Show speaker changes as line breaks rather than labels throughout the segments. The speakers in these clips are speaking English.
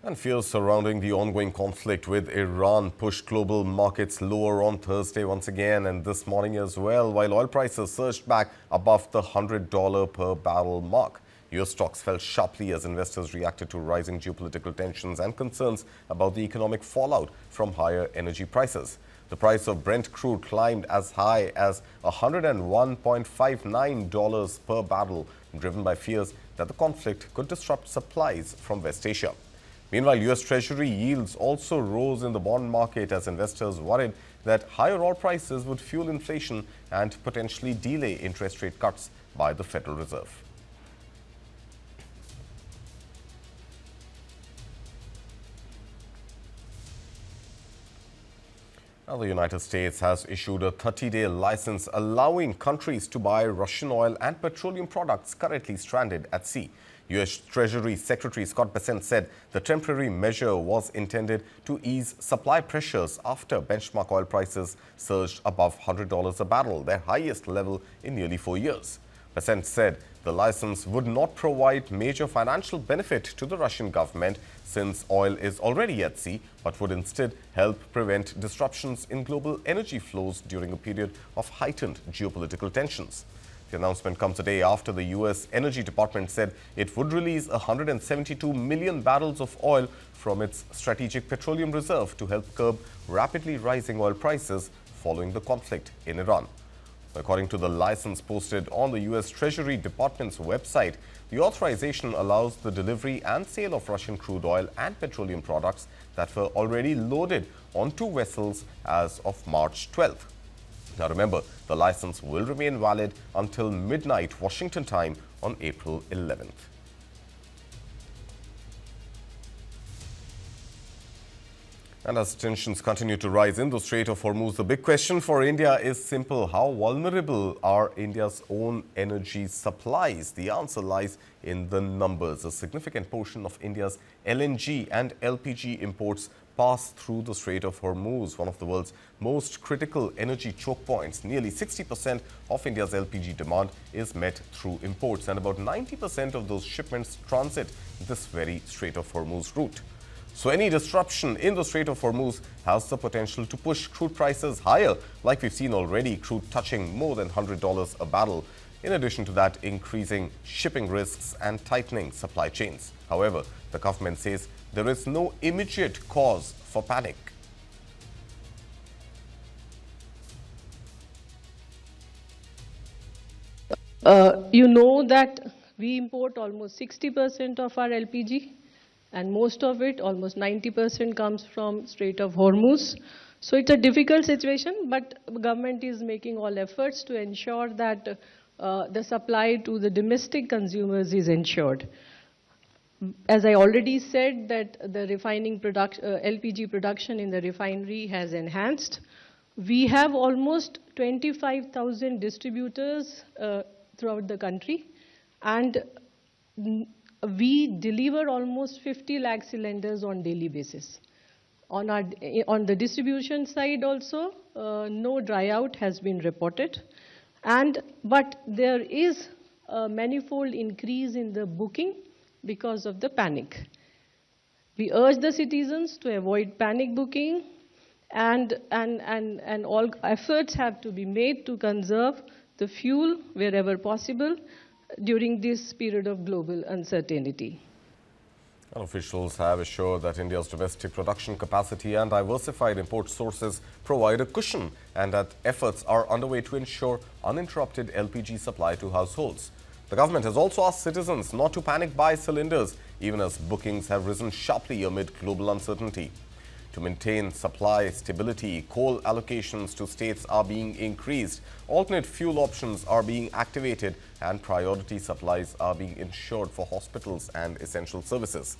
And fears surrounding the ongoing conflict with Iran pushed global markets lower on Thursday once again and this morning as well, while oil prices surged back above the $100 per barrel mark. US stocks fell sharply as investors reacted to rising geopolitical tensions and concerns about the economic fallout from higher energy prices. The price of Brent Crude climbed as high as $101.59 per barrel, driven by fears that the conflict could disrupt supplies from West Asia. Meanwhile, US Treasury yields also rose in the bond market as investors worried that higher oil prices would fuel inflation and potentially delay interest rate cuts by the Federal Reserve. Now, the United States has issued a 30-day license allowing countries to buy Russian oil and petroleum products currently stranded at sea. U.S. Treasury Secretary Scott Bessent said the temporary measure was intended to ease supply pressures after benchmark oil prices surged above $100 a barrel, their highest level in nearly 4 years. Bessent said the license would not provide major financial benefit to the Russian government since oil is already at sea, but would instead help prevent disruptions in global energy flows during a period of heightened geopolitical tensions. The announcement comes a day after the U.S. Energy Department said it would release 172 million barrels of oil from its Strategic Petroleum Reserve to help curb rapidly rising oil prices following the conflict in Iran. According to the license posted on the U.S. Treasury Department's website, the authorization allows the delivery and sale of Russian crude oil and petroleum products that were already loaded onto vessels as of March 12th. Now remember, the license will remain valid until midnight Washington time on April 11th. And as tensions continue to rise in the Strait of Hormuz, the big question for India is simple. How vulnerable are India's own energy supplies? The answer lies in the numbers. A significant portion of India's LNG and LPG imports pass through the Strait of Hormuz, one of the world's most critical energy choke points. Nearly 60% of India's LPG demand is met through imports, and about 90% of those shipments transit this very Strait of Hormuz route. So any disruption in the Strait of Hormuz has the potential to push crude prices higher, like we've seen already, crude touching more than $100 a barrel. In addition to that, increasing shipping risks and tightening supply chains. However, the government says there is no immediate cause for panic.
You know that we import almost 60% of our LPG. And most of it, almost 90%, comes from Strait of Hormuz. So it's a difficult situation, but the government is making all efforts to ensure that the supply to the domestic consumers is ensured. As I already said, that the refining LPG production in the refinery has enhanced. We have almost 25,000 distributors throughout the country, and we deliver almost 50 lakh cylinders on daily basis. On the distribution side also, no dry out has been reported. But there is a manifold increase in the booking because of the panic. We urge the citizens to avoid panic booking, and all efforts have to be made to conserve the fuel wherever possible during this period of global uncertainty.
And officials have assured that India's domestic production capacity and diversified import sources provide a cushion, and that efforts are underway to ensure uninterrupted LPG supply to households. The government has also asked citizens not to panic buy cylinders, even as bookings have risen sharply amid global uncertainty. To maintain supply stability, coal allocations to states are being increased, alternate fuel options are being activated, and priority supplies are being ensured for hospitals and essential services.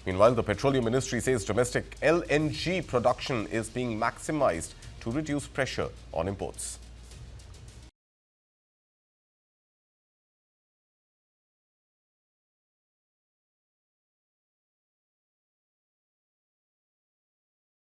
Meanwhile, the Petroleum Ministry says domestic LNG production is being maximized to reduce pressure on imports.